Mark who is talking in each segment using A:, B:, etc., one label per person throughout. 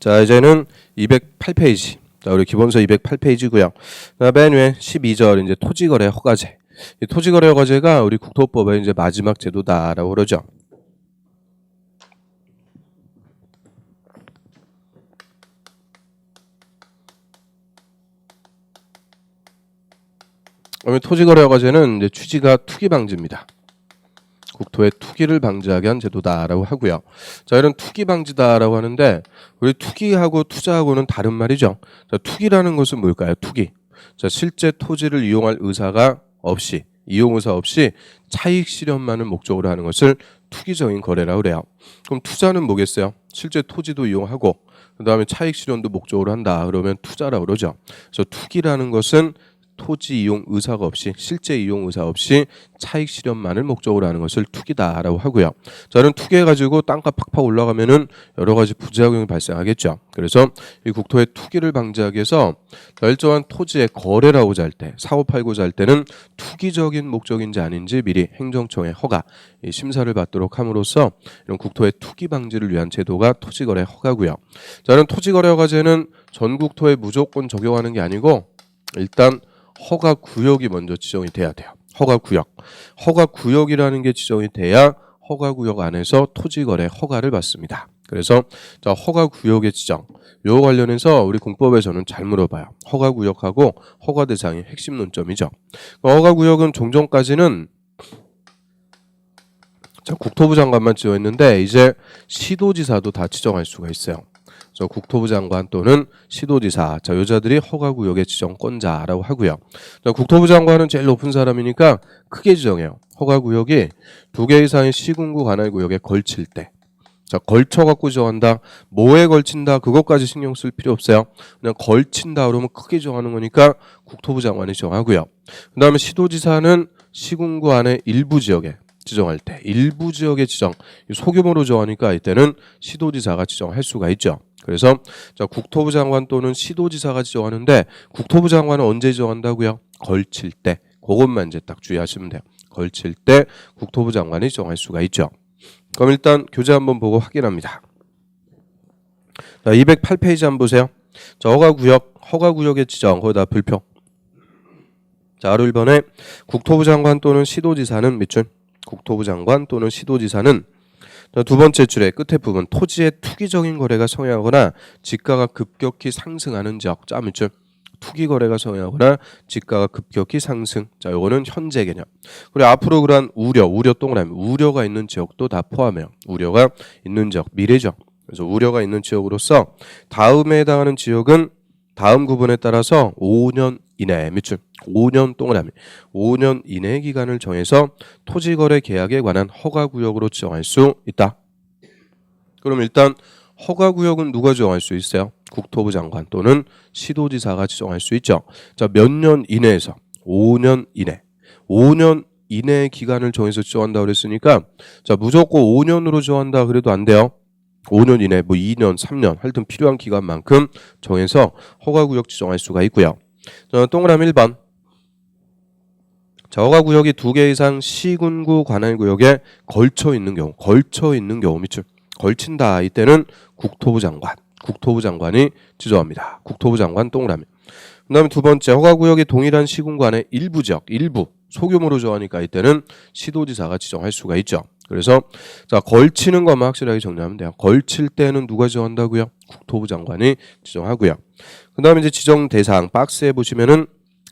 A: 자, 이제는 208페이지. 자, 우리 기본서 208페이지고요. 맨 위에 12절 이제 토지거래 허가제. 이 토지거래 허가제가 우리 국토법의 이제 마지막 제도다라고 그러죠. 그러면 토지거래 허가제는 이제 취지가 투기 방지입니다. 국토의 투기를 방지하게 한 제도다라고 하고요. 자, 이런 투기 방지다라고 하는데 우리 투기하고 투자하고는 다른 말이죠. 자, 투기라는 것은 뭘까요? 투기. 자, 실제 토지를 이용할 의사가 없이 이용 의사 없이 차익 실현만을 목적으로 하는 것을 투기적인 거래라고 그래요. 그럼 투자는 뭐겠어요? 실제 토지도 이용하고 그다음에 차익 실현도 목적으로 한다. 그러면 투자라고 그러죠. 그래서 투기라는 것은 토지 이용 의사가 없이 실제 이용 의사 없이 차익 실현만을 목적으로 하는 것을 투기다라고 하고요. 저는 투기해가지고 땅값 팍팍 올라가면은 여러 가지 부작용이 발생하겠죠. 그래서 이 국토의 투기를 방지하기 위해서 일정한 토지의 거래라고자 할 때, 사고팔고자 할 때는 투기적인 목적인지 아닌지 미리 행정청의 허가, 이 심사를 받도록 함으로써 이런 국토의 투기 방지를 위한 제도가 토지거래 허가고요. 저는 토지거래 허가제는 전국토에 무조건 적용하는 게 아니고 일단 허가 구역이 먼저 지정이 돼야 돼요. 허가 구역. 허가 구역이라는 게 지정이 돼야 허가 구역 안에서 토지거래 허가를 받습니다. 그래서 자, 허가 구역의 지정. 요 관련해서 우리 공법에서는 잘 물어봐요. 허가 구역하고 허가 대상이 핵심 논점이죠. 허가 구역은 종전까지는 자, 국토부 장관만 지정했는데 이제 시도지사도 다 지정할 수가 있어요. 저 국토부 장관 또는 시도지사, 자, 여자들이 허가구역의 지정권자라고 하고요. 자, 국토부 장관은 제일 높은 사람이니까 크게 지정해요. 허가구역이 2개 이상의 시군구 관할구역에 걸칠 때, 자, 걸쳐갖고 지정한다. 뭐에 걸친다? 그것까지 신경 쓸 필요 없어요. 그냥 걸친다 그러면 크게 지정하는 거니까 국토부 장관이 지정하고요. 그 다음에 시도지사는 시군구 안에 일부 지역에 지정할 때, 일부 지역의 지정, 소규모로 정하니까 이때는 시도지사가 지정할 수가 있죠. 그래서 자, 국토부 장관 또는 시도지사가 지정하는데 국토부 장관은 언제 지정한다고요? 걸칠 때. 그것만 이제 딱 주의하시면 돼요. 걸칠 때 국토부 장관이 지정할 수가 있죠. 그럼 일단 교재 한번 보고 확인합니다. 자, 208페이지 한번 보세요. 자, 허가구역의 지정, 거기다 불표. 자, 1번에 국토부 장관 또는 시도지사는 밑줄. 국토부 장관 또는 시도지사는 두 번째 줄의 끝에 부분 토지의 투기적인 거래가 성행하거나 지가가 급격히 상승하는 지역. 자, 밑줄. 투기 거래가 성행하거나 지가가 급격히 상승. 자, 요거는 현재 개념. 그리고 앞으로 그러한 우려 동그라미. 우려가 있는 지역도 다 포함해요. 우려가 있는 지역, 미래죠. 그래서 우려가 있는 지역으로서 다음에 해당하는 지역은 다음 구분에 따라서 5년 이내 밑줄 5년 동그라미 5년 이내 기간을 정해서 토지거래 계약에 관한 허가구역으로 지정할 수 있다. 그럼 일단 허가구역은 누가 지정할 수 있어요? 국토부 장관 또는 시도지사가 지정할 수 있죠. 자, 몇 년 이내에서 5년 이내 5년 이내 기간을 정해서 지정한다고 그랬으니까 자, 무조건 5년으로 지정한다 그래도 안 돼요. 5년 이내, 뭐 2년, 3년, 하여튼 필요한 기간만큼 정해서 허가구역 지정할 수가 있고요. 자, 동그라미 1번. 자, 허가구역이 2개 이상 시군구 관할구역에 걸쳐 있는 경우 밑줄. 걸친다. 이때는 국토부 장관이 지정합니다. 국토부 장관 동그라미. 그 다음에 두 번째, 허가구역이 동일한 시군구 안에 일부 지역, 일부 소규모로 정하니까 이때는 시도지사가 지정할 수가 있죠. 그래서 자, 걸치는 것만 확실하게 정리하면 돼요. 걸칠 때는 누가 지정한다고요? 국토부 장관이 지정하고요. 그 다음에 이제 지정 대상 박스에 보시면은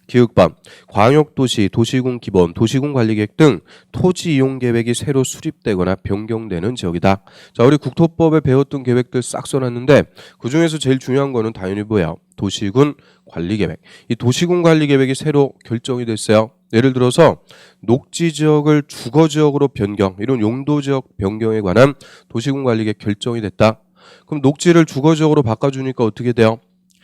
A: 기획반, 광역도시, 도시군 기본, 도시군 관리계획 등 토지 이용 계획이 새로 수립되거나 변경되는 지역이다. 자, 우리 국토법에 배웠던 계획들 싹 써놨는데 그 중에서 제일 중요한 거는 당연히 뭐예요? 도시군 관리계획. 이 도시군 관리계획이 새로 결정이 됐어요. 예를 들어서 녹지 지역을 주거 지역으로 변경, 이런 용도 지역 변경에 관한 도시군 관리계획 결정이 됐다. 그럼 녹지를 주거 지역으로 바꿔주니까 어떻게 돼요?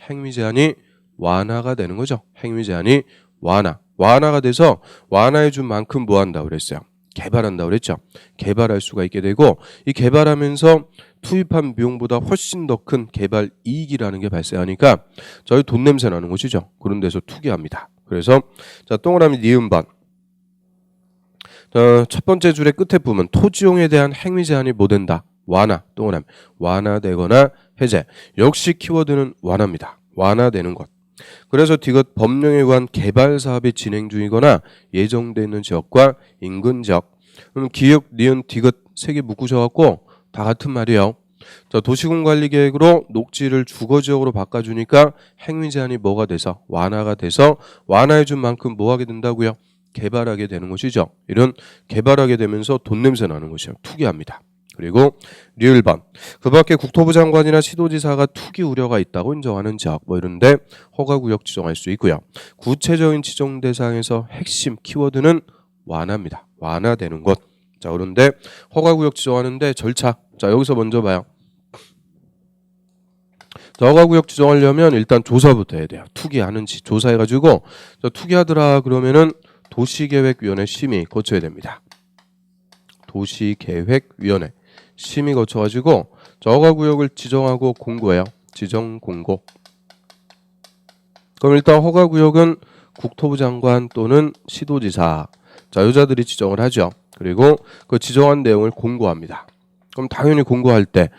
A: 행위 제한이 완화가 되는 거죠. 행위 제한이 완화가 돼서 완화해 준 만큼 뭐 한다고 그랬어요? 개발한다고 그랬죠. 개발할 수가 있게 되고 이 개발하면서 투입한 비용보다 훨씬 더 큰 개발 이익이라는 게 발생하니까 저희 돈 냄새 나는 것이죠. 그런 데서 투기합니다. 그래서 자, 동그라미 니은반. 첫 번째 줄의 끝에 보면 토지용에 대한 행위 제한이 뭐 된다? 동그라미. 완화되거나 해제. 역시 키워드는 완화입니다. 완화되는 것. 그래서 디귿 법령에 의한 개발 사업이 진행 중이거나 예정되어 있는 지역과 인근 지역. 그럼 기역, 니은, 디귿 세 개 묶으셔갖고 다 같은 말이에요. 자, 도시군관리계획으로 녹지를 주거지역으로 바꿔주니까 행위 제한이 뭐가 돼서 완화가 돼서 완화해준 만큼 뭐 하게 된다고요? 개발하게 되는 것이죠. 이런 개발하게 되면서 돈 냄새 나는 것이요. 투기합니다. 그리고 리을번. 그 밖에 국토부 장관이나 시도지사가 투기 우려가 있다고 인정하는 지역 뭐 이런데 허가구역 지정할 수 있고요. 구체적인 지정 대상에서 핵심 키워드는 완화입니다. 완화되는 것. 자, 그런데 허가구역 지정하는데 절차. 자, 여기서 먼저 봐요. 자, 허가구역 지정하려면 일단 조사부터 해야 돼요. 투기하는지 조사해가지고 자, 투기하더라 그러면은 도시계획위원회 심의 거쳐야 됩니다. 도시계획위원회 심의 거쳐가지고 자, 허가구역을 지정하고 공고해요. 지정 공고. 그럼 일단 허가구역은 국토부 장관 또는 시도지사 자, 여자들이 지정을 하죠. 그리고 그 지정한 내용을 공고합니다. 그럼 당연히 공고할 때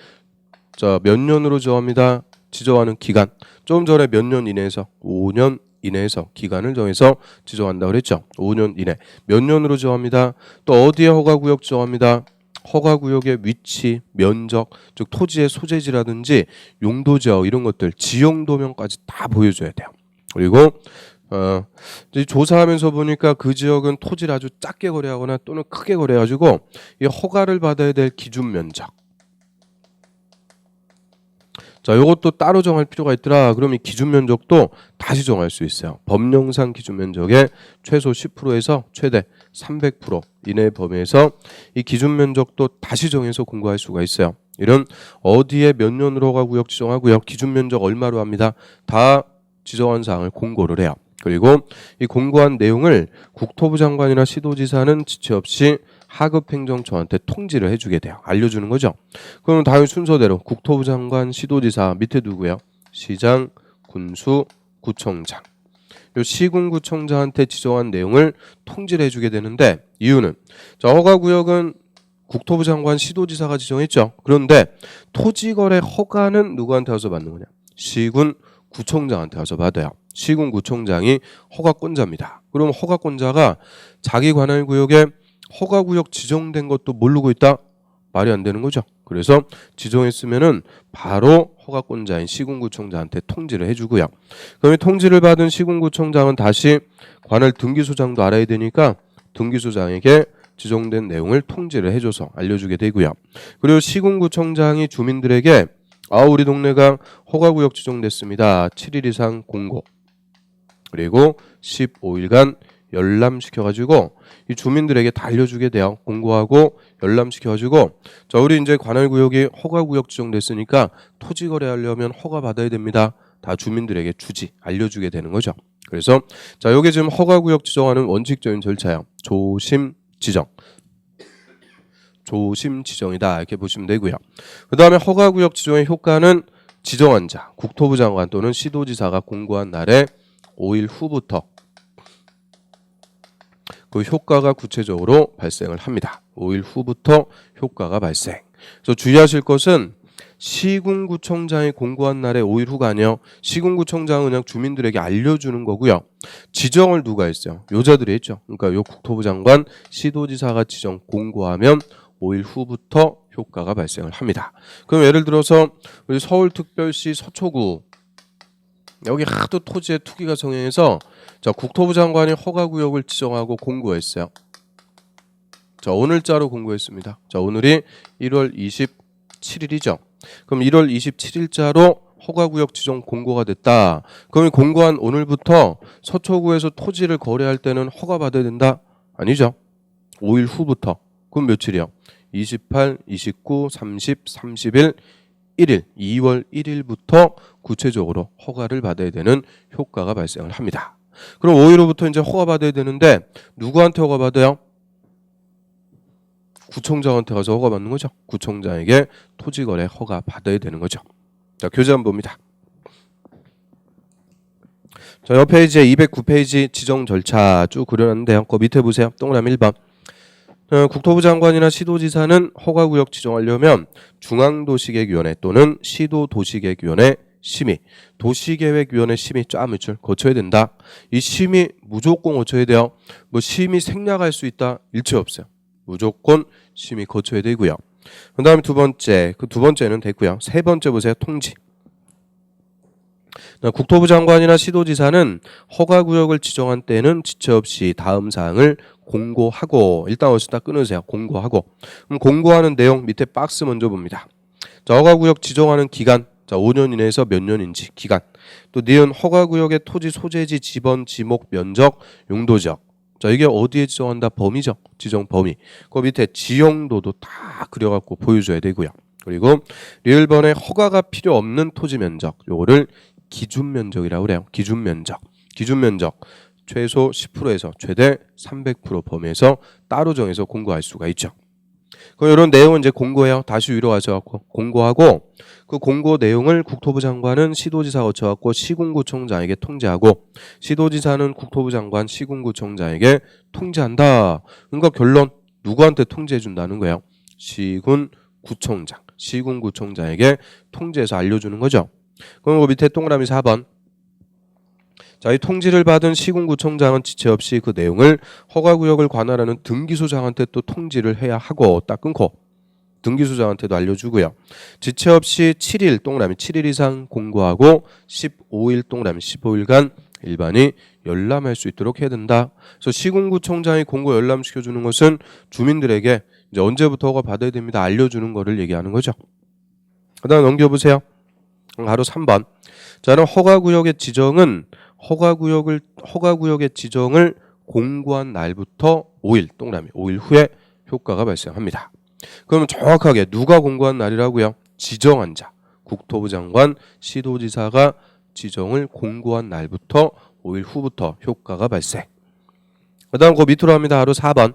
A: 자, 몇 년으로 정합니다. 지정하는 기간. 좀 전에 몇 년 이내에서 5년 이내에서 기간을 정해서 지정한다고 그랬죠. 5년 이내. 몇 년으로 정합니다. 또 어디에 허가구역 정합니다. 허가구역의 위치, 면적, 즉 토지의 소재지라든지 용도지역 이런 것들 지형도면까지 다 보여줘야 돼요. 그리고 이제 조사하면서 보니까 그 지역은 토지를 아주 작게 거래하거나 또는 크게 거래해가지고 이 허가를 받아야 될 기준 면적. 자, 요것도 따로 정할 필요가 있더라. 그럼 이 기준 면적도 다시 정할 수 있어요. 법령상 기준 면적의 최소 10%에서 최대 300% 이내 범위에서 이 기준 면적도 다시 정해서 공고할 수가 있어요. 이런 어디에 몇 년으로 허가구역 지정하고요. 기준 면적 얼마로 합니다. 다 지정한 사항을 공고를 해요. 그리고 이 공고한 내용을 국토부 장관이나 시도지사는 지체 없이 하급행정처한테 통지를 해주게 돼요. 알려주는 거죠. 그럼 당연히 순서대로 국토부 장관, 시도지사 밑에 누구예요? 시장, 군수, 구청장. 요 시군구청장한테 지정한 내용을 통지를 해주게 되는데 이유는 자, 허가구역은 국토부 장관, 시도지사가 지정했죠. 그런데 토지거래 허가는 누구한테 와서 받는 거냐? 시군, 구청장한테 와서 받아요. 시군구청장이 허가권자입니다. 그럼 허가권자가 자기 관할 구역에 허가구역 지정된 것도 모르고 있다? 말이 안 되는 거죠. 그래서 지정했으면은 바로 허가권자인 시군구청장한테 통지를 해주고요. 그럼 통지를 받은 시군구청장은 다시 관할 등기소장도 알아야 되니까 등기소장에게 지정된 내용을 통지를 해줘서 알려주게 되고요. 그리고 시군구청장이 주민들에게 우리 동네가 허가구역 지정됐습니다. 7일 이상 공고. 그리고 15일간 열람시켜가지고 이 주민들에게 다 알려주게 돼요. 공고하고 열람시켜가지고 자, 우리 이제 관할구역이 허가구역 지정됐으니까 토지 거래하려면 허가 받아야 됩니다. 다 주민들에게 알려주게 되는 거죠. 그래서 자, 요게 지금 허가구역 지정하는 원칙적인 절차예요. 조심 지정. 조심 지정이다 이렇게 보시면 되고요. 그 다음에 허가구역 지정의 효과는 지정한 자, 국토부 장관 또는 시도지사가 공고한 날에 5일 후부터 그 효과가 구체적으로 발생을 합니다. 5일 후부터 효과가 발생. 그래서 주의하실 것은 시군구청장이 공고한 날에 5일 후가 아니에요. 시군구청장은 그냥 주민들에게 알려주는 거고요. 지정을 누가 했어요? 요자들이 했죠. 그러니까 요 국토부 장관, 시도지사가 지정 공고하면 5일 후부터 효과가 발생을 합니다. 그럼 예를 들어서 우리 서울특별시 서초구 여기 하도 토지의 투기가 성행해서 자, 국토부 장관이 허가구역을 지정하고 공고했어요. 자, 오늘자로 공고했습니다. 자, 오늘이 1월 27일이죠. 그럼 1월 27일자로 허가구역 지정 공고가 됐다. 그럼 공고한 오늘부터 서초구에서 토지를 거래할 때는 허가 받아야 된다? 아니죠. 5일 후부터. 그럼 며칠이요? 28, 29, 30, 31, 1일, 2월 1일부터 구체적으로 허가를 받아야 되는 효과가 발생을 합니다. 그럼 5일 후부터 이제 허가 받아야 되는데 누구한테 허가 받아요? 구청장한테 가서 허가 받는 거죠. 구청장에게 토지거래 허가 받아야 되는 거죠. 자, 교재 한번 봅니다. 자, 옆 페이지에 209페이지 지정 절차 쭉 그려놨는데요. 그 밑에 보세요. 동그라미 1번. 국토부 장관이나 시도지사는 허가구역 지정하려면 중앙도시계획위원회 또는 시도도시계획위원회 심의, 도시계획위원회 심의 쫙 거쳐야 된다. 이 심의 무조건 거쳐야 돼요. 뭐 심의 생략할 수 있다 일체 없어요. 무조건 심의 거쳐야 되고요. 그 다음에 두 번째는 됐고요. 세 번째 보세요. 통지. 국토부 장관이나 시도지사는 허가구역을 지정한 때는 지체 없이 다음 사항을 공고하고, 일단 어디서 다 끊으세요. 공고하고. 그럼 공고하는 내용 밑에 박스 먼저 봅니다. 자, 허가구역 지정하는 기간, 자 5년 이내에서 몇 년인지 기간, 또 니은 허가구역의 토지 소재지, 지번, 지목, 면적, 용도지역. 자 이게 어디에 지정한다? 범위죠. 지정 범위. 그 밑에 지용도도 다 그려갖고 보여줘야 되고요. 그리고 리을번에 허가가 필요 없는 토지 면적, 요거를 기준 면적이라고 그래요. 기준 면적. 기준 면적 최소 10%에서 최대 300% 범위에서 따로 정해서 공고할 수가 있죠. 그럼 이런 내용은 이제 공고해요. 다시 위로 가셔갖고 공고하고, 그 공고 내용을 국토부 장관은 시도지사 거쳐갖고 시군구청장에게 통지하고, 시도지사는 국토부 장관, 시군구청장에게 통지한다. 그러니까 결론 누구한테 통지해 준다는 거예요? 시군구청장, 시군구청장에게 통지해서 알려주는 거죠. 그럼 그 밑에 동그라미 4번. 자, 이 통지를 받은 시군구청장은 지체 없이 그 내용을 허가구역을 관할하는 등기소장한테 또 통지를 해야 하고, 딱 끊고 등기소장한테도 알려주고요. 지체 없이 7일 동그라미 7일 이상 공고하고 15일 동그라미 15일간 일반이 열람할 수 있도록 해야 된다. 그래서 시군구청장이 공고 열람시켜주는 것은 주민들에게 이제 언제부터 허가 받아야 됩니다 알려주는 거를 얘기하는 거죠. 그 다음 넘겨보세요. 바로 3번. 자는 허가구역의 지정은 허가구역의 지정을 공고한 날부터 5일 동그라미 5일 후에 효과가 발생합니다. 그러면 정확하게 누가 공고한 날이라고요? 지정한 자, 국토부 장관, 시도지사가 지정을 공고한 날부터 5일 후부터 효과가 발생. 그 다음 그 밑으로 합니다. 바로 4번.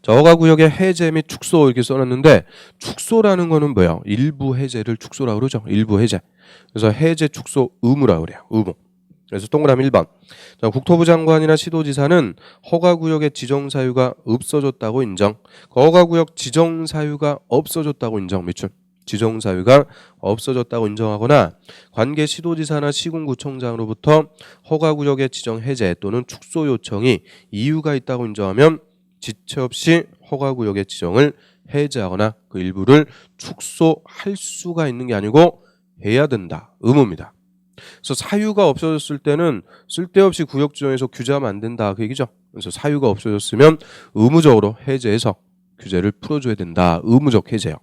A: 자, 허가구역의 해제 및 축소 이렇게 써놨는데, 축소라는 거는 뭐예요? 일부 해제를 축소라고 그러죠. 일부 해제. 그래서 해제 축소 의무라고 그래요. 의무. 그래서 동그라미 1번. 자, 국토부 장관이나 시도지사는 허가구역의 지정사유가 없어졌다고 인정. 허가구역 지정사유가 없어졌다고 인정. 밑줄. 지정사유가 없어졌다고 인정하거나 관계 시도지사나 시군구청장으로부터 허가구역의 지정 해제 또는 축소 요청이 이유가 있다고 인정하면 지체 없이 허가구역의 지정을 해제하거나 그 일부를 축소할 수가 있는 게 아니고 해야 된다. 의무입니다. 그래서 사유가 없어졌을 때는 쓸데없이 구역 지정에서 규제하면 안 된다. 그 얘기죠. 그래서 사유가 없어졌으면 의무적으로 해제해서 규제를 풀어줘야 된다. 의무적 해제요.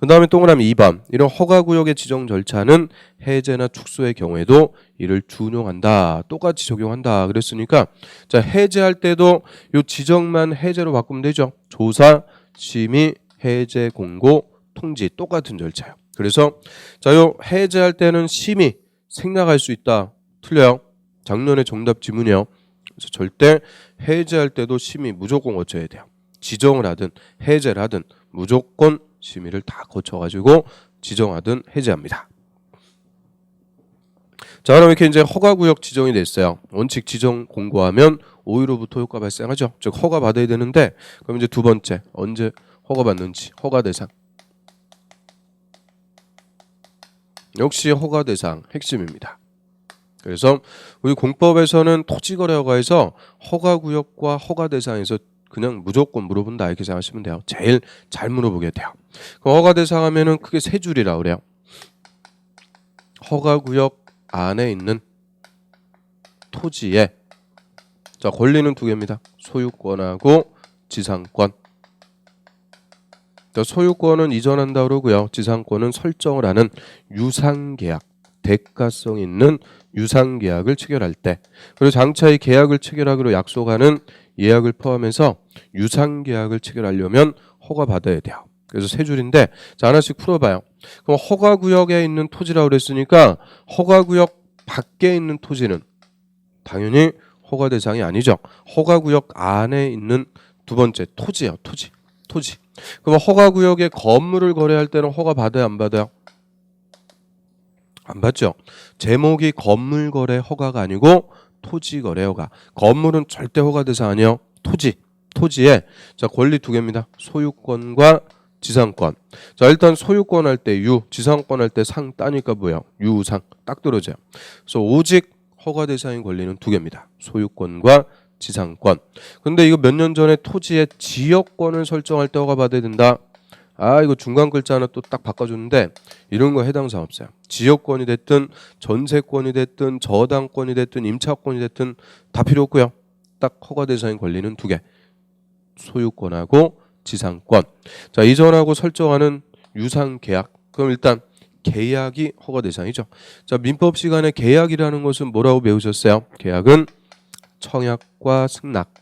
A: 그 다음에 동그라미 2번. 이런 허가구역의 지정 절차는 해제나 축소의 경우에도 이를 준용한다. 똑같이 적용한다. 그랬으니까 자 해제할 때도 요 지정만 해제로 바꾸면 되죠. 조사, 심의, 해제, 공고, 통지 똑같은 절차예요. 그래서 자 요 해제할 때는 심의 생략할 수 있다. 틀려요. 작년에 정답 지문이요. 그래서 절대 해제할 때도 심의 무조건 거쳐야 돼요. 지정을 하든 해제를 하든 무조건 심의를 다 거쳐가지고 지정하든 해제합니다. 자, 그럼 이렇게 이제 허가구역 지정이 됐어요. 원칙 지정 공고하면 5일 후부터 효과 발생하죠. 즉 허가 받아야 되는데, 그럼 이제 두 번째 언제 허가 받는지, 허가 대상. 역시 허가 대상 핵심입니다. 그래서 우리 공법에서는 토지거래허가에서 허가구역과 허가 대상에서 그냥 무조건 물어본다 이렇게 생각하시면 돼요. 제일 잘 물어보게 돼요. 그 허가 대상 하면은 크게 세 줄이라고 그래요. 허가구역 안에 있는 토지에 자 권리는 두 개입니다. 소유권하고 지상권. 소유권은 이전한다 그러고요. 지상권은 설정을 하는 유상계약, 대가성 있는 유상계약을 체결할 때, 그리고 장차 이 계약을 체결하기로 약속하는 예약을 포함해서 유상계약을 체결하려면 허가 받아야 돼요. 그래서 세 줄인데 자 하나씩 풀어봐요. 그럼 허가구역에 있는 토지라고 그랬으니까 허가구역 밖에 있는 토지는 당연히 허가 대상이 아니죠. 허가구역 안에 있는 두 번째 토지예요. 토지. 그럼 허가구역에 건물을 거래할 때는 허가 받아요? 안 받아요? 안 받죠. 제목이 건물거래 허가가 아니고 토지거래 허가. 건물은 절대 허가 대상 아니에요. 토지에 자 권리 두 개입니다. 소유권과 지상권. 자 일단 소유권 할 때 유, 지상권 할 때 상 따니까 뭐예요? 유상 딱 떨어져요. 그래서 오직 허가 대상인 권리는 두 개입니다. 소유권과 지상권. 근데 이거 몇 년 전에 토지의 지역권을 설정할 때 허가 받아야 된다. 아 이거 중간 글자 하나 또 딱 바꿔줬는데 이런 거 해당 사항 없어요. 지역권이 됐든 전세권이 됐든 저당권이 됐든 임차권이 됐든 다 필요 없고요. 딱 허가 대상인 권리는 두 개. 소유권하고 지상권. 자 이전하고 설정하는 유상 계약. 그럼 일단 계약이 허가 대상이죠. 자 민법 시간에 계약이라는 것은 뭐라고 배우셨어요? 계약은 청약과 승낙.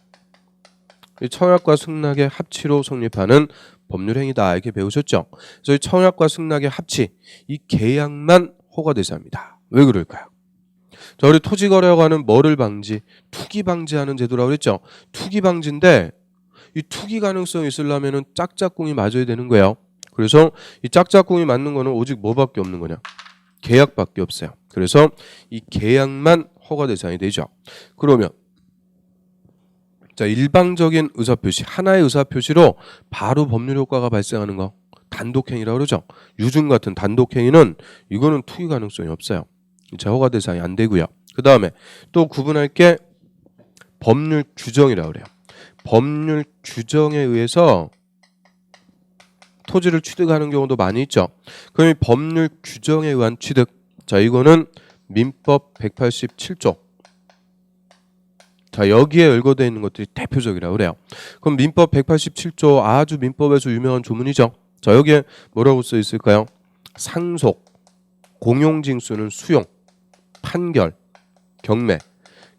A: 이 청약과 승낙의 합치로 성립하는 법률 행위다 이렇게 배우셨죠. 그래서 이 청약과 승낙의 합치 이 계약만 허가 대상입니다. 왜 그럴까요? 자 우리 토지거래하고 하는 뭐를 방지? 투기 방지하는 제도라고 그랬죠. 투기 방지인데 이 투기 가능성이 있으려면은 짝짝꿍이 맞아야 되는 거예요. 그래서 이 짝짝꿍이 맞는 거는 오직 뭐밖에 없는 거냐? 계약밖에 없어요. 그래서 이 계약만 허가 대상이 되죠. 그러면 자 일방적인 의사표시, 하나의 의사표시로 바로 법률 효과가 발생하는 거 단독행위라고 그러죠. 유증 같은 단독행위는 이거는 투기 가능성이 없어요. 자 허가 대상이 안 되고요. 그 다음에 또 구분할 게 법률 규정이라고 그래요. 법률 규정에 의해서 토지를 취득하는 경우도 많이 있죠. 그럼 이 법률 규정에 의한 취득. 자 이거는 민법 187조. 자 여기에 열거되어 있는 것들이 대표적이라고 그래요. 그럼 민법 187조 아주 민법에서 유명한 조문이죠. 자 여기에 뭐라고 써 있을까요? 상속, 공용징수는 수용, 판결, 경매,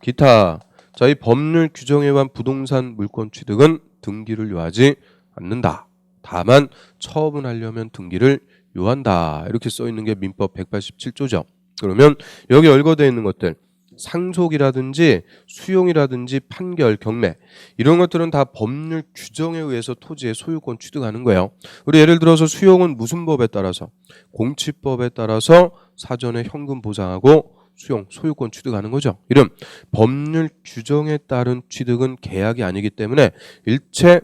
A: 기타. 자 이 법률 규정에 의한 부동산 물권 취득은 등기를 요하지 않는다. 다만 처분하려면 등기를 요한다. 이렇게 써 있는 게 민법 187조죠. 그러면 여기 열거되어 있는 것들 상속이라든지 수용이라든지 판결, 경매 이런 것들은 다 법률 규정에 의해서 토지의 소유권 취득하는 거예요. 우리 예를 들어서 수용은 무슨 법에 따라서? 공취법에 따라서 사전에 현금 보상하고 수용, 소유권 취득하는 거죠. 이름 법률 규정에 따른 취득은 계약이 아니기 때문에 일체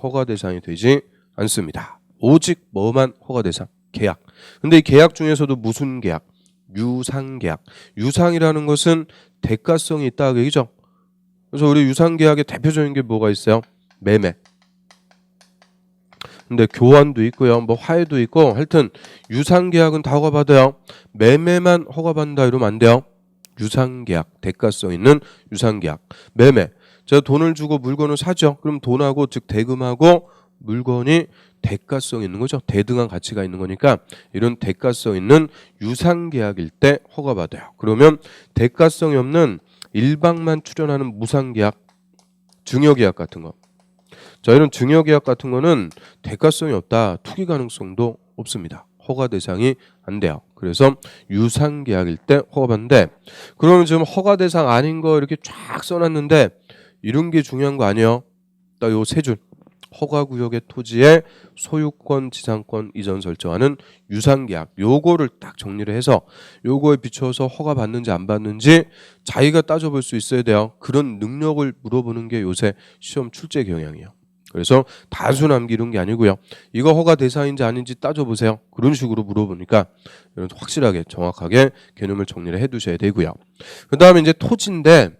A: 허가 대상이 되지 않습니다. 오직 뭐만 허가 대상? 계약. 근데 이 계약 중에서도 무슨 계약? 유상계약. 유상이라는 것은 대가성이 있다 그 얘기죠. 그래서 우리 유상계약의 대표적인 게 뭐가 있어요? 매매. 근데 교환도 있고요. 뭐 화해도 있고 하여튼 유상계약은 다 허가받아요. 매매만 허가받는다 이러면 안 돼요. 유상계약. 대가성 있는 유상계약. 매매. 제가 돈을 주고 물건을 사죠. 그럼 돈하고 즉 대금하고 물건이 대가성 있는 거죠. 대등한 가치가 있는 거니까 이런 대가성 있는 유상계약일 때 허가받아요. 그러면 대가성이 없는 일방만 출연하는 무상계약, 증여계약 같은 거. 자 이런 증여계약 같은 거는 대가성이 없다. 투기 가능성도 없습니다. 허가 대상이 안 돼요. 그래서 유상계약일 때 허가받는데 그러면 지금 허가 대상 아닌 거 이렇게 쫙 써놨는데 이런 게 중요한 거 아니에요? 딱 요 세 줄. 허가구역의 토지의 소유권, 지상권 이전 설정하는 유상계약 요거를 딱 정리를 해서 요거에 비춰서 허가 받는지 안 받는지 자기가 따져볼 수 있어야 돼요. 그런 능력을 물어보는 게 요새 시험 출제 경향이에요. 그래서 단순 암기 이런 게 아니고요. 이거 허가 대상인지 아닌지 따져보세요. 그런 식으로 물어보니까 확실하게 정확하게 개념을 정리를 해두셔야 되고요. 그 다음에 이제 토지인데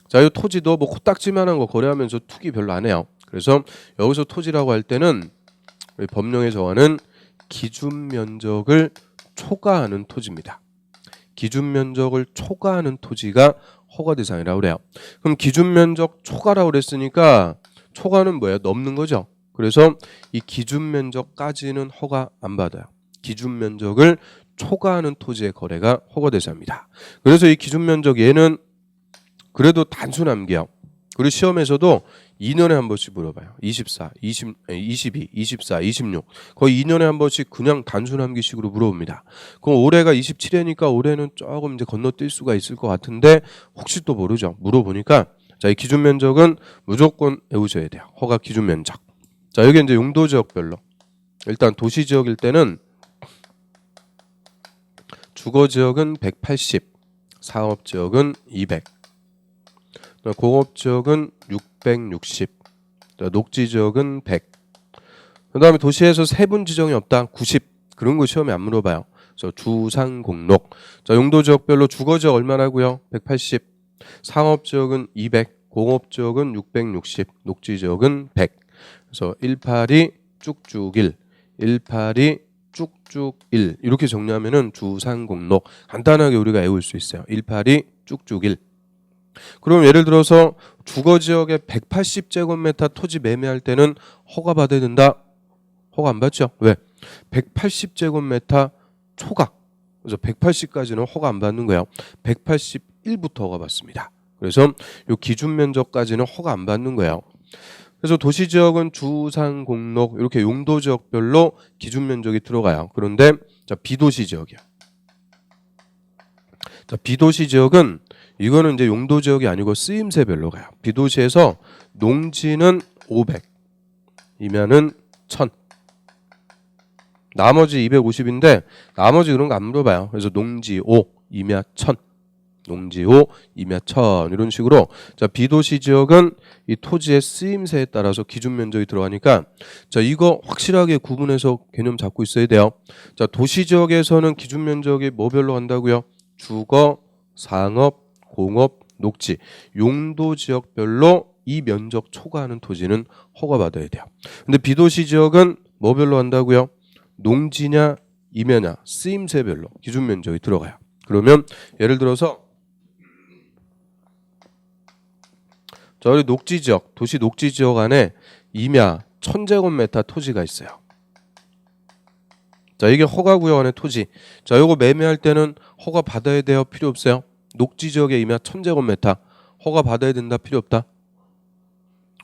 A: 자, 이 토지도 뭐 코딱지만한 거 거래하면서 투기 별로 안 해요. 그래서 여기서 토지라고 할 때는 우리 법령에 정하는 기준 면적을 초과하는 토지입니다. 기준 면적을 초과하는 토지가 허가 대상이라고 그래요. 그럼 기준 면적 초과라고 그랬으니까 초과는 뭐예요? 넘는 거죠. 그래서 이 기준 면적까지는 허가 안 받아요. 기준 면적을 초과하는 토지의 거래가 허가 대상입니다. 그래서 이 기준 면적 얘는 그래도 단순 암기요. 우리 시험에서도 2년에 한 번씩 물어봐요. 24, 22, 24, 26 거의 2년에 한 번씩 그냥 단순 암기식으로 물어봅니다. 그럼 올해가 27회니까 올해는 조금 이제 건너뛸 수가 있을 것 같은데 혹시 또 모르죠. 물어보니까 자, 이 기준 면적은 무조건 외우셔야 돼요. 허가 기준 면적. 자, 여기 이제 용도 지역별로 일단 도시 지역일 때는 주거 지역은 180, 사업 지역은 200. 공업지역은 660, 녹지지역은 100. 그 다음에 도시에서 세분 지정이 없다 90. 그런 거 시험에 안 물어봐요. 그래서 주상공록. 자, 용도지역별로 주거지역 얼마라고요? 180. 상업지역은 200. 공업지역은 660. 녹지지역은 100. 그래서 182 쭉쭉 1. 182 쭉쭉 1. 이렇게 정리하면은 주상공록. 간단하게 우리가 외울 수 있어요. 182 쭉쭉 1. 그럼 예를 들어서 주거지역에 180제곱미터 토지 매매할 때는 허가 받아야 된다. 허가 안 받죠? 왜? 180제곱미터 초각. 그래서 180까지는 허가 안 받는 거예요. 181부터 허가 받습니다. 그래서 요 기준 면적까지는 허가 안 받는 거예요. 그래서 도시지역은 주상공록 이렇게 용도지역별로 기준 면적이 들어가요. 그런데 자, 비도시지역이요. 자, 비도시지역은 이거는 이제 용도지역이 아니고 쓰임새별로 가요. 비도시에서 농지는 500이면은 1000. 나머지 250인데 나머지 그런 거 안 물어봐요. 그래서 농지 5 임야 1000. 농지 5 임야 1000 이런 식으로 자, 비도시 지역은 이 토지의 쓰임새에 따라서 기준 면적이 들어가니까 자, 이거 확실하게 구분해서 개념 잡고 있어야 돼요. 자, 도시 지역에서는 기준 면적이 뭐별로 한다고요? 주거, 상업, 공업, 녹지, 용도 지역별로 이 면적 초과하는 토지는 허가받아야 돼요. 근데 비도시 지역은 뭐별로 한다고요? 농지냐 임야냐 쓰임새별로 기준 면적이 들어가요. 그러면 예를 들어서 자, 우리 녹지 지역, 도시 녹지 지역 안에 임야 1000제곱미터 토지가 있어요. 자, 이게 허가구역 안에 토지. 자, 요거 매매할 때는 허가 받아야 돼요? 필요 없어요? 녹지 지역에 임야 1000제곱미터 허가 받아야 된다? 필요 없다?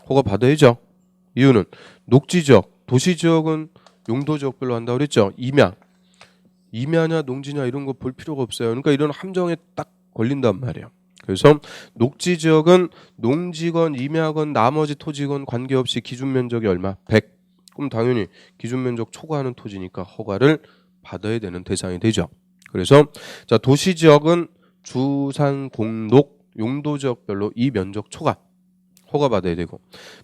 A: 허가 받아야죠. 이유는 녹지 지역, 도시 지역은 용도 지역별로 한다고 그랬죠. 임야냐 농지냐 이런 거 볼 필요가 없어요. 그러니까 이런 함정에 딱 걸린단 말이에요. 그래서 녹지 지역은 농지건 임야건 나머지 토지건 관계없이 기준 면적이 얼마? 100. 그럼 당연히 기준 면적 초과하는 토지니까 허가를 받아야 되는 대상이 되죠. 그래서 자, 도시 지역은 주상공록 용도 지역별로 이 면적 초과 허가 받아야 되고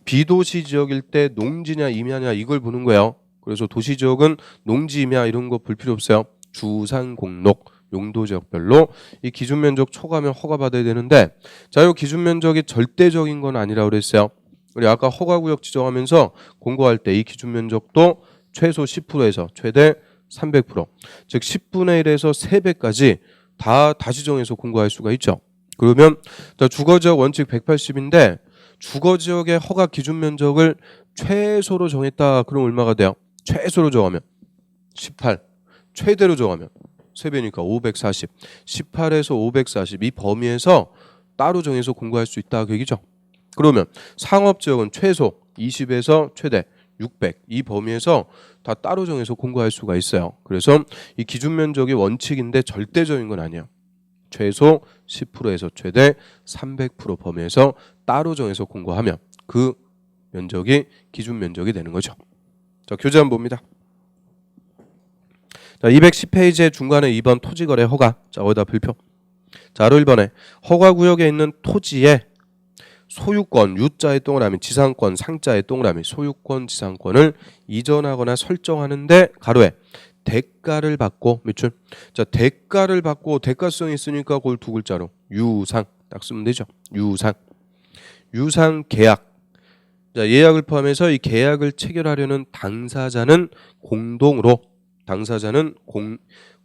A: 비도시 지역일 때 농지냐 임야냐 이걸 보는 거예요. 그래서 도시 지역은 농지 임야 이런 거 볼 필요 없어요. 주상공록 용도 지역별로 이 기준 면적 초과하면 허가 받아야 되는데 자, 이 기준 면적이 절대적인 건 아니라고 그랬어요. 우리 아까 허가구역 지정하면서 공고할 때 이 기준 면적도 최소 10%에서 최대 300%, 즉 10분의 1에서 3배까지 다 지정해서 공고할 수가 있죠. 그러면 주거지역 원칙 180인데 주거지역의 허가 기준 면적을 최소로 정했다. 그럼 얼마가 돼요? 최소로 정하면 18, 최대로 정하면 3배니까 540, 18에서 540 이 범위에서 따로 정해서 공고할 수 있다 그 얘기죠. 그러면 상업지역은 최소 20에서 최대 600 이 범위에서 다 따로 정해서 공고할 수가 있어요. 그래서 이 기준 면적이 원칙인데 절대적인 건 아니에요. 최소 10%에서 최대 300% 범위에서 따로 정해서 공고하면 그 면적이 기준 면적이 되는 거죠. 자, 교재 한번 봅니다. 자, 210페이지의 중간에 2번 토지거래 허가. 자, 어디다 불표. 자, 1번에 허가구역에 있는 토지에 소유권, 유자의 동그라미, 지상권, 상자의 동그라미, 소유권, 지상권을 이전하거나 설정하는데 가로에 대가를 받고 몇 줄? 자, 대가를 받고 대가성이 있으니까 그걸 두 글자로 유상 딱 쓰면 되죠. 유상 계약. 자, 예약을 포함해서 이 계약을 체결하려는 당사자는 공동으로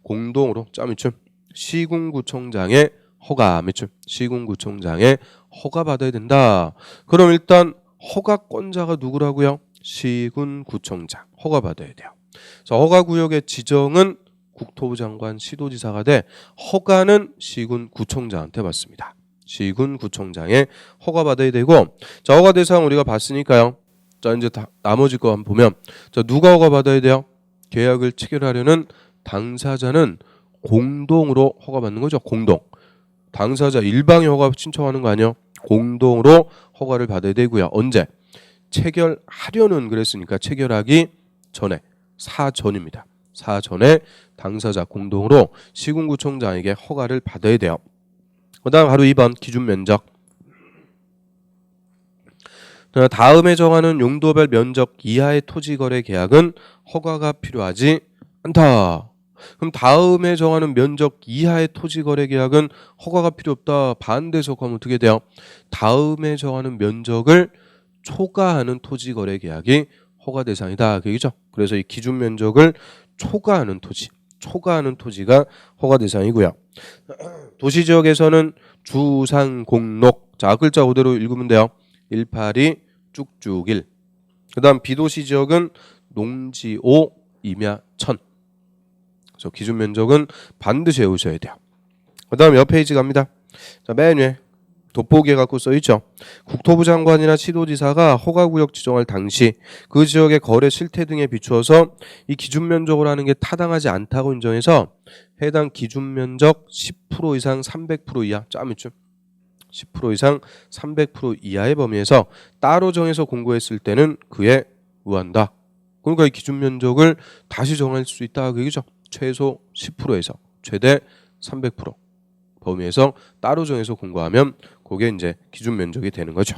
A: 공동으로 자, 몇 줄? 시군구청장의 허가 몇 줄? 시군구청장의 허가 받아야 된다. 그럼 일단 허가권자가 누구라고요? 시군구청장 허가 받아야 돼요. 자, 허가구역의 지정은 국토부 장관 시도지사가 돼 허가는 시군구청장한테 받습니다. 시군구청장의 허가 받아야 되고 자, 허가 대상 우리가 봤으니까요. 자, 이제 나머지 거 한번 보면 자, 누가 허가 받아야 돼요? 계약을 체결하려는 당사자는 공동으로 허가 받는 거죠. 공동. 당사자 일방이 허가 신청하는 거 아니에요? 공동으로 허가를 받아야 되고요. 언제? 체결하려는 그랬으니까 체결하기 전에 사전입니다. 사전에 당사자 공동으로 시군구청장에게 허가를 받아야 돼요. 그 다음 바로 2번 기준 면적. 다음에 정하는 용도별 면적 이하의 토지 거래 계약은 허가가 필요하지 않다. 그럼 다음에 정하는 면적 이하의 토지 거래 계약은 허가가 필요 없다. 반대해석하면 어떻게 돼요? 다음에 정하는 면적을 초과하는 토지 거래 계약이 허가 대상이다. 그 얘기죠. 그래서 이 기준 면적을 초과하는 토지가 허가 대상이고요. 도시 지역에서는 주상공록, 자 글자 그대로 읽으면 돼요. 182 쭉쭉1. 그다음 비도시 지역은 농지오 임야천. 그래서 기준 면적은 반드시 외우셔야 돼요. 그다음 옆 페이지 갑니다. 자, 맨 위에 돋보기 갖고 써 있죠. 국토부 장관이나 시도지사가 허가구역 지정할 당시 그 지역의 거래 실태 등에 비추어서 이 기준 면적을 하는 게 타당하지 않다고 인정해서 해당 기준 면적 10% 이상 300% 이하 짜맞죠. 10% 이상 300% 이하의 범위에서 따로 정해서 공고했을 때는 그에 의한다. 그러니까 이 기준 면적을 다시 정할 수 있다 그 얘기죠. 최소 10%에서 최대 300% 범위에서 따로 정해서 공고하면 그게 이제 기준 면적이 되는 거죠.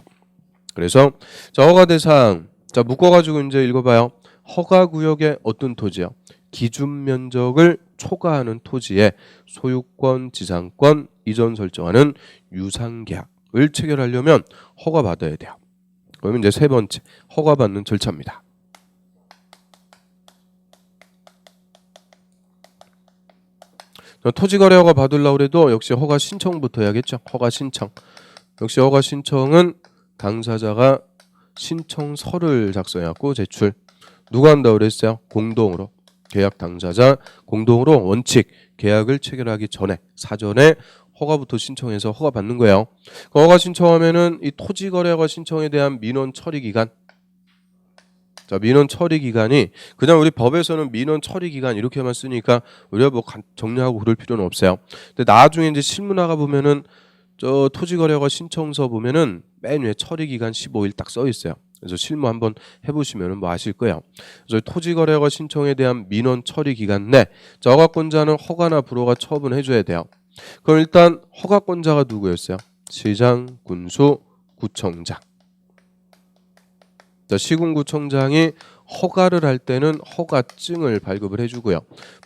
A: 그래서 자 허가 대상 자 묶어가지고 이제 읽어봐요. 허가 구역의 어떤 토지요? 기준 면적을 초과하는 토지에 소유권, 지상권 이전 설정하는 유상계약을 체결하려면 허가 받아야 돼요. 그러면 이제 세 번째 허가 받는 절차입니다. 토지거래 허가 받으려고 해도 역시 허가 신청부터 해야겠죠. 허가 신청. 역시 허가 신청은 당사자가 신청서를 작성해갖고 제출. 누가 한다고 그랬어요? 공동으로. 계약 당사자 공동으로 원칙 계약을 체결하기 전에 사전에 허가부터 신청해서 허가 받는 거예요. 그 허가 신청하면은 이 토지거래 허가 신청에 대한 민원 처리 기간. 자, 민원 처리 기간이 그냥 우리 법에서는 민원 처리 기간 이렇게만 쓰니까 우리가 뭐 정리하고 그럴 필요는 없어요. 근데 나중에 이제 실무나가 보면은 저 토지거래허가 신청서 보면은 맨 위에 처리 기간 15일 딱 써 있어요. 그래서 실무 한번 해보시면은 뭐 아실 거예요. 그래서 토지거래허가 신청에 대한 민원 처리 기간 내 허가권자는 허가나 불허가 처분해줘야 돼요. 그럼 일단 허가권자가 누구였어요? 시장, 군수, 구청장. 시군구청장이 허가를 할 때는 허가증을 발급을 해주고요.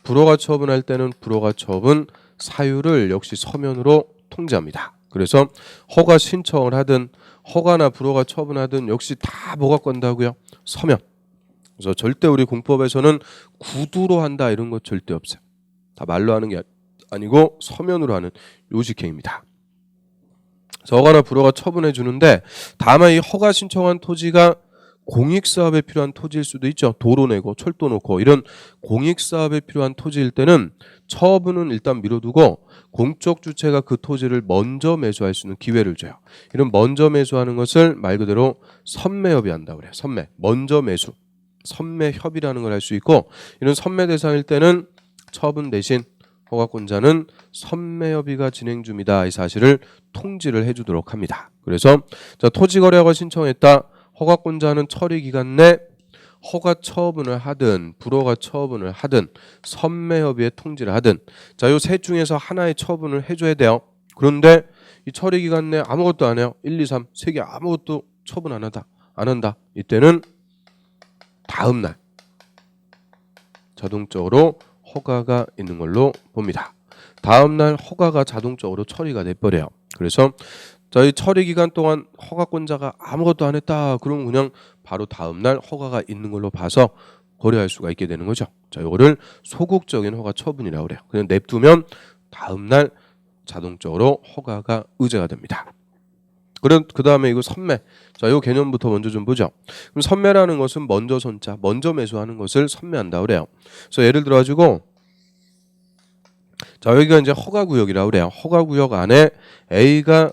A: 불허가 처분할 때는 불허가 처분 사유를 역시 서면으로 통지합니다. 그래서 허가 신청을 하든 허가나 불허가 처분하든 역시 다 뭐가 건다고요? 서면. 그래서 절대 우리 공법에서는 구두로 한다 이런 거 절대 없어요. 다 말로 하는 게 아니고 서면으로 하는 요직행입니다. 그래서 허가나 불허가 처분해 주는데 다만 이 허가 신청한 토지가 공익사업에 필요한 토지일 수도 있죠. 도로 내고 철도 놓고 이런 공익사업에 필요한 토지일 때는 처분은 일단 미뤄두고 공적 주체가 그 토지를 먼저 매수할 수 있는 기회를 줘요. 이런 먼저 매수하는 것을 말 그대로 선매협이 한다고 그래요. 선매, 먼저 매수, 선매협이라는 걸 할 수 있고 이런 선매 대상일 때는 처분 대신 허가권자는 선매협의가 진행 중이다 이 사실을 통지를 해주도록 합니다. 그래서 자, 토지거래허가 신청했다. 허가권자는 처리 기간 내 허가 처분을 하든 불허가 처분을 하든 선매협의에 통지를 하든 자, 요 셋 중에서 하나의 처분을 해줘야 돼요. 그런데 이 처리 기간 내 아무것도 안 해요. 1, 2, 3, 3개 아무것도 처분 안 한다. 이때는 다음 날 자동적으로 허가가 있는 걸로 봅니다. 다음 날 허가가 자동적으로 처리가 돼버려요. 그래서 자, 이 처리 기간 동안 허가권자가 아무것도 안 했다. 그러면 그냥 바로 다음 날 허가가 있는 걸로 봐서 거래할 수가 있게 되는 거죠. 자, 이거를 소극적인 허가 처분이라고 그래요. 그냥 냅두면 다음 날 자동적으로 허가가 의제가 됩니다. 그럼 그 다음에 이거 선매. 자, 이 개념부터 먼저 좀 보죠. 그럼 선매라는 것은 먼저 손자, 먼저 매수하는 것을 선매한다 그래요. 그래서 예를 들어 가지고 자, 여기가 이제 허가구역이라고 그래요. 허가구역 안에 A가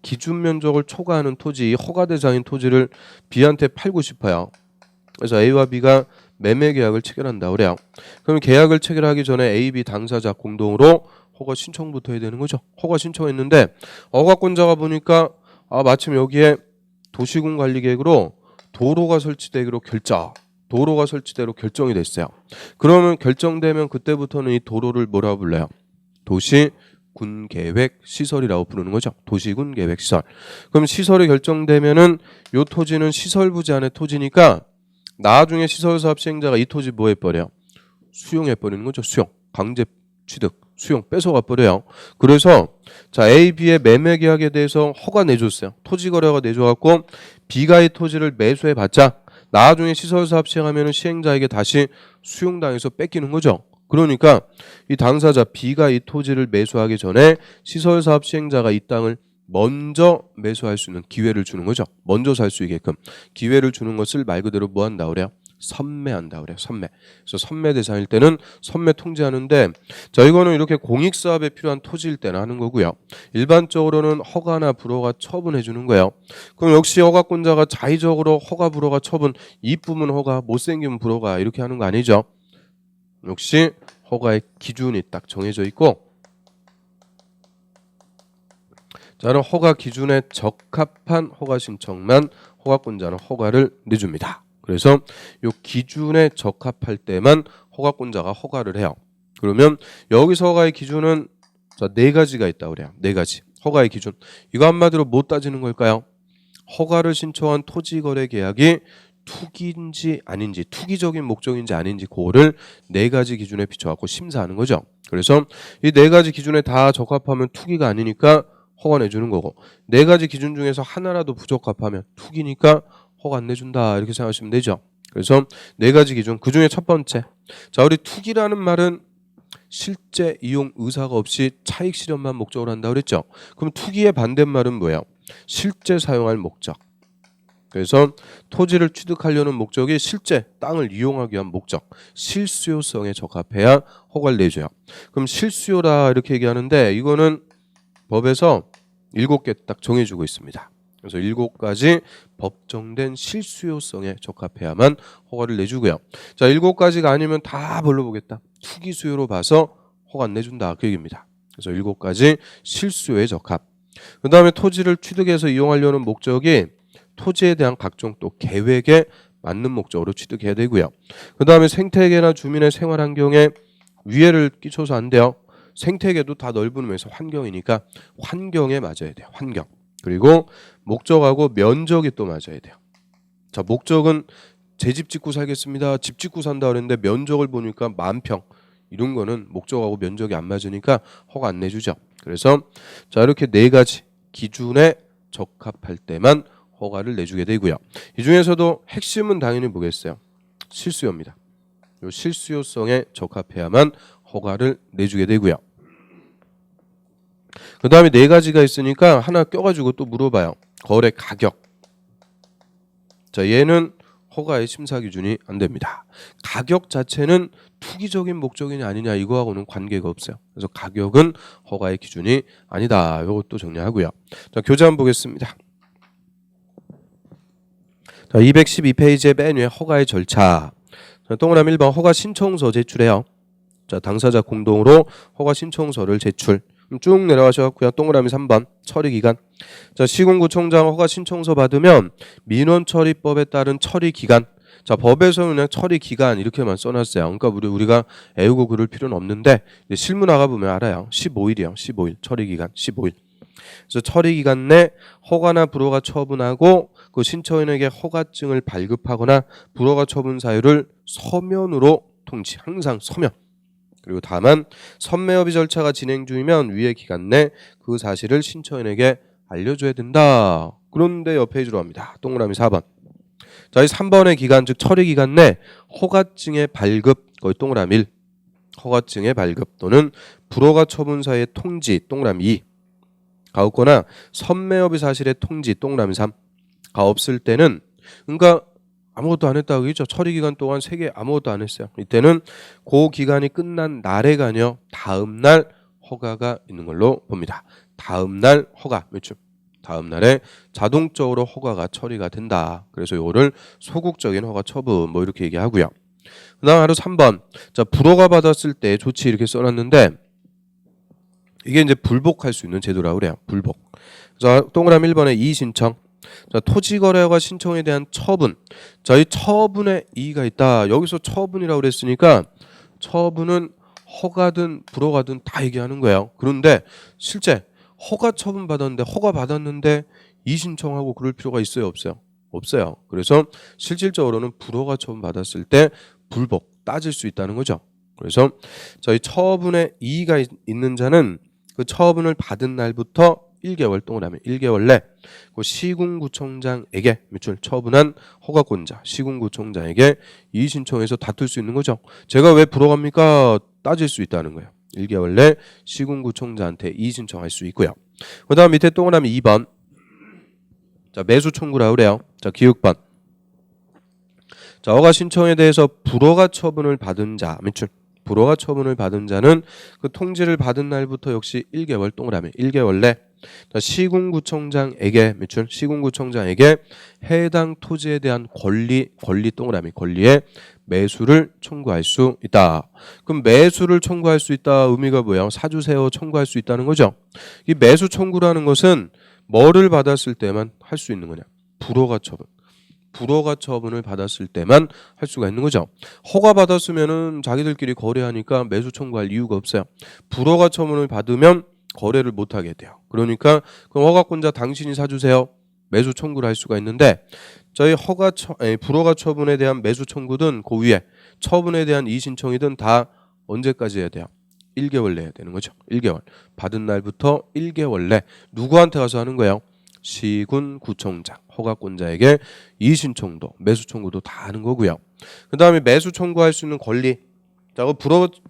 A: 기준 면적을 초과하는 토지, 허가 대상인 토지를 B한테 팔고 싶어요. 그래서 A와 B가 매매 계약을 체결한다 그래요. 그럼 계약을 체결하기 전에 A, B 당사자 공동으로 허가 신청부터 해야 되는 거죠. 허가 신청했는데 허가권자가 보니까 마침 여기에 도시군 관리 계획으로 도로가 설치되기로 결정이 됐어요. 그러면 결정되면 그때부터는 이 도로를 뭐라고 불러요? 도시 군계획 시설이라고 부르는 거죠. 도시군 계획 시설. 그럼 시설이 결정되면은 요 토지는 시설부 제한의 토지니까 나중에 시설사업 시행자가 이 토지 뭐 해버려? 수용해 버리는 거죠. 수용. 강제 취득. 수용 뺏어가 버려요. 그래서 자 A, B의 매매 계약에 대해서 허가 내줬어요. 토지 거래가 내줘갖고 B가 이 토지를 매수해 봤자 나중에 시설사업 시행하면은 시행자에게 다시 수용당해서 뺏기는 거죠. 그러니까 이 당사자 B가 이 토지를 매수하기 전에 시설사업 시행자가 이 땅을 먼저 매수할 수 있는 기회를 주는 거죠. 먼저 살 수 있게끔 기회를 주는 것을 말 그대로 뭐 한다 그래요? 선매한다 그래요. 선매. 그래서 선매 대상일 때는 선매 통지하는데 자 이거는 이렇게 공익사업에 필요한 토지일 때나 하는 거고요. 일반적으로는 허가나 불허가 처분해 주는 거예요. 그럼 역시 허가권자가 자의적으로 허가 불허가 처분 이쁘면 허가 못생기면 불허가 이렇게 하는 거 아니죠. 역시 허가의 기준이 딱 정해져 있고 자는 허가 기준에 적합한 허가 신청만 허가권자는 허가를 내줍니다. 그래서 이 기준에 적합할 때만 허가권자가 허가를 해요. 그러면 여기서 허가의 기준은 자, 4가지가 있다고 그래요. 4가지. 허가의 기준. 이거 한마디로 못 따지는 걸까요? 허가를 신청한 토지거래 계약이 투기인지 아닌지 투기적인 목적인지 아닌지 그거를 4가지 기준에 비춰갖고 심사하는 거죠. 그래서 이 4가지 기준에 다 적합하면 투기가 아니니까 허가 내주는 거고 4가지 기준 중에서 하나라도 부적합하면 투기니까 허가 안 내준다 이렇게 생각하시면 되죠. 그래서 4가지 기준 그 중에 첫 번째 자 우리 투기라는 말은 실제 이용 의사가 없이 차익 실현만 목적으로 한다 그랬죠. 그럼 투기의 반대말은 뭐예요? 실제 사용할 목적. 그래서 토지를 취득하려는 목적이 실제 땅을 이용하기 위한 목적 실수요성에 적합해야 허가를 내줘요. 그럼 실수요라 이렇게 얘기하는데 이거는 법에서 7개 딱 정해주고 있습니다. 그래서 7가지 법정된 실수요성에 적합해야만 허가를 내주고요. 자 7가지가 아니면 다 별로 보겠다. 투기 수요로 봐서 허가 안 내준다 그 얘기입니다. 그래서 7가지 실수요에 적합. 그 다음에 토지를 취득해서 이용하려는 목적이 토지에 대한 각종 또 계획에 맞는 목적으로 취득해야 되고요. 그 다음에 생태계나 주민의 생활 환경에 위해를 끼쳐서 안 돼요. 생태계도 다 넓은 의미에서 환경이니까 환경에 맞아야 돼요. 환경. 그리고 목적하고 면적이 또 맞아야 돼요. 자 목적은 제 집 짓고 살겠습니다. 집 짓고 산다 그랬는데 면적을 보니까 10,000평 이런 거는 목적하고 면적이 안 맞으니까 허가 안 내주죠. 그래서 자 이렇게 4가지 기준에 적합할 때만 허가를 내주게 되고요. 이 중에서도 핵심은 당연히 뭐겠어요? 실수요입니다. 이 실수요성에 적합해야만 허가를 내주게 되고요. 그 다음에 4가지가 있으니까 하나 껴가지고 또 물어봐요. 거래 가격. 자 얘는 허가의 심사 기준이 안 됩니다. 가격 자체는 투기적인 목적이냐 아니냐 이거하고는 관계가 없어요. 그래서 가격은 허가의 기준이 아니다. 이것도 정리하고요. 자 교재 한번 보겠습니다. 자 212페이지의 맨 위에 허가의 절차. 자, 동그라미 1번 허가 신청서 제출해요. 자 당사자 공동으로 허가 신청서를 제출. 쭉 내려가셔갖고요. 동그라미 3번 처리기간. 자 시군구청장 허가 신청서 받으면 민원처리법에 따른 처리기간. 자 법에서는 그냥 처리기간 이렇게만 써놨어요. 그러니까 우리가 애우고 그럴 필요는 없는데 실무 나가보면 알아요. 15일이요. 15일 처리기간 15일. 그래서 처리기간 내 허가나 불허가 처분하고 그 신청인에게 허가증을 발급하거나 불허가 처분 사유를 서면으로 통지. 항상 서면. 그리고 다만 선매협의 절차가 진행 중이면 위의 기간 내 그 사실을 신청인에게 알려줘야 된다. 그런데 옆 페이지로 갑니다. 동그라미 4번. 자, 이 3번의 기간 즉 처리 기간 내 허가증의 발급 거의 동그라미 1. 허가증의 발급 또는 불허가 처분사의 통지 동그라미 2. 가 없거나 선매협의 사실의 통지 동그라미 3. 가 없을 때는 그러니까 아무것도 안 했다고 했죠. 처리 기간 동안 3개 아무것도 안 했어요. 이때는 그 기간이 끝난 날에가 아니요. 다음 날 허가가 있는 걸로 봅니다. 다음 날 허가 매출. 다음 날에 자동적으로 허가가 처리가 된다. 그래서 이거를 소극적인 허가 처분 뭐 이렇게 얘기하고요. 그다음 바로 3번. 자, 불허가 받았을 때 조치 이렇게 써놨는데 이게 이제 불복할 수 있는 제도라고 그래요. 불복. 자, 동그라미 1번에 이의신청. 자, 토지거래허가 신청에 대한 처분. 자, 이 처분에 이의가 있다. 여기서 처분이라고 그랬으니까 처분은 허가든 불허가든 다 얘기하는 거예요. 그런데 실제 허가 처분 받았는데 허가 받았는데 이의신청하고 그럴 필요가 있어요, 없어요? 없어요. 그래서 실질적으로는 불허가 처분 받았을 때 불복 따질 수 있다는 거죠. 그래서 저희 처분에 이의가 있는 자는 그 처분을 받은 날부터 1개월 동안 1개월 내 그 시군구청장에게 매출 처분한 허가권자 시군구청장에게 이의신청해서 다툴 수 있는 거죠. 제가 왜 불허갑니까? 따질 수 있다는 거예요. 1개월 내 시군구청장한테 이의신청할 수 있고요. 그 다음 밑에 동그라미 2번. 자, 매수 청구라 그래요. 자, 기육번. 자, 허가 신청에 대해서 불허가 처분을 받은 자, 매출. 불허가 처분을 받은 자는 그 통지를 받은 날부터 역시 1개월 동그라미 1개월 내 시군구청장에게 매출 시군구청장에게 해당 토지에 대한 권리 동그라미 권리의 매수를 청구할 수 있다. 그럼 매수를 청구할 수 있다 의미가 뭐예요? 사주세요 청구할 수 있다는 거죠. 이 매수 청구라는 것은 뭐를 받았을 때만 할 수 있는 거냐? 불허가 처분. 불허가 처분을 받았을 때만 할 수가 있는 거죠. 허가 받았으면은 자기들끼리 거래하니까 매수 청구할 이유가 없어요. 불허가 처분을 받으면 거래를 못 하게 돼요. 그러니까 그럼 허가권자 당신이 사주세요. 매수 청구를 할 수가 있는데 저희 불허가 처분에 대한 매수 청구든 그 위에 처분에 대한 이의신청이든 다 언제까지 해야 돼요? 1개월 내야 되는 거죠. 1개월. 받은 날부터 1개월 내 누구한테 가서 하는 거예요? 시군구청장, 허가권자에게 이의신청도, 매수 청구도 다 하는 거고요. 그 다음에 매수 청구할 수 있는 권리. 자,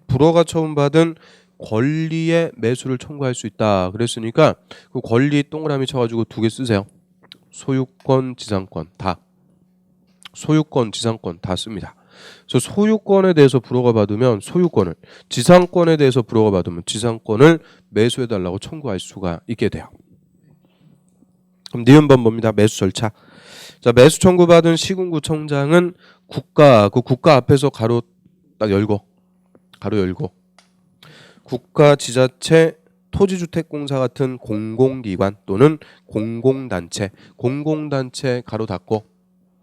A: 불허가 처분받은 권리의 매수를 청구할 수 있다. 그랬으니까 그 권리 동그라미 쳐가지고 2개 쓰세요. 소유권, 지상권 다. 소유권, 지상권 다 씁니다. 그래서 소유권에 대해서 불허가 받으면 소유권을, 지상권에 대해서 불허가 받으면 지상권을 매수해달라고 청구할 수가 있게 돼요. 그럼 니은번 봅니다. 매수 절차. 자, 매수 청구받은 시군구청장은 국가 앞에서 가로 열고 국가, 지자체, 토지주택공사 같은 공공기관 또는 공공단체 가로 닫고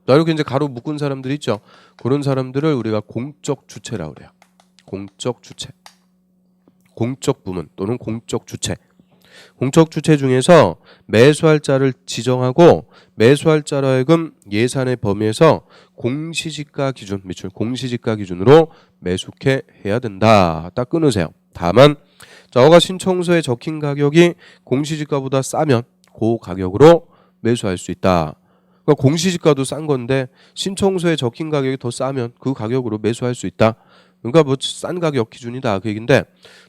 A: 자, 이렇게 이제 가로 묶은 사람들 있죠. 그런 사람들을 우리가 공적 주체라고 그래요. 공적 주체, 공적 부문 또는 공적 주체. 공적 주체 중에서 매수할 자를 지정하고 매수할 자로 하여금 예산의 범위에서 공시지가 기준, 매출 공시지가 기준으로 매수케 해야 된다. 딱 끊으세요. 다만 자, 허가 신청서에 적힌 가격이 공시지가보다 싸면 그 가격으로 매수할 수 있다. 그러니까 공시지가도 싼 건데 신청서에 적힌 가격이 더 싸면 그 가격으로 매수할 수 있다. 그러니까 뭐 싼 가격 기준이다 그 얘기인데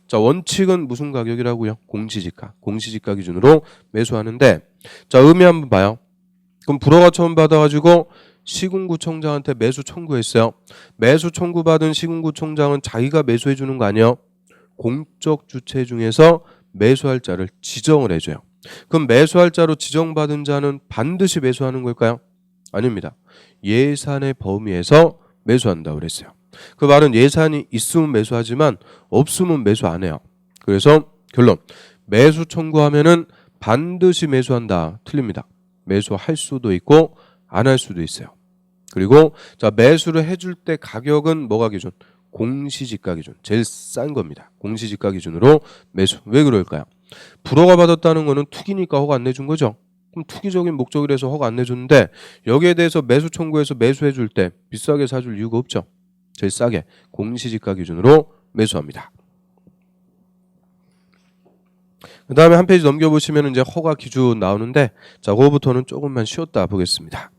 A: 자, 원칙은 무슨 가격이라고요? 공시지가 기준으로 매수하는데 자, 의미 한번 봐요. 그럼 불허가 처분 받아가지고 시군구청장한테 매수 청구했어요. 매수 청구받은 시군구청장은 자기가 매수해 주는 거 아니에요? 공적 주체 중에서 매수할 자를 지정을 해줘요. 그럼 매수할 자로 지정받은 자는 반드시 매수하는 걸까요? 아닙니다. 예산의 범위에서 매수한다고 그랬어요. 그 말은 예산이 있으면 매수하지만 없으면 매수 안 해요. 그래서 결론 매수 청구하면은 반드시 매수한다. 틀립니다. 매수할 수도 있고 안 할 수도 있어요. 그리고 자, 매수를 해줄 때 가격은 뭐가 기준? 공시지가 기준. 제일 싼 겁니다. 공시지가 기준으로 매수. 왜 그럴까요? 불허가 받았다는 거는 투기니까 허가 안 내준 거죠. 그럼 투기적인 목적이라서 허가 안 내줬는데 여기에 대해서 매수 청구해서 매수해 줄 때 비싸게 사줄 이유가 없죠. 제일 싸게 공시지가 기준으로 매수합니다. 그 다음에 한 페이지 넘겨보시면 이제 허가 기준 나오는데 자, 그거부터는 조금만 쉬었다 보겠습니다.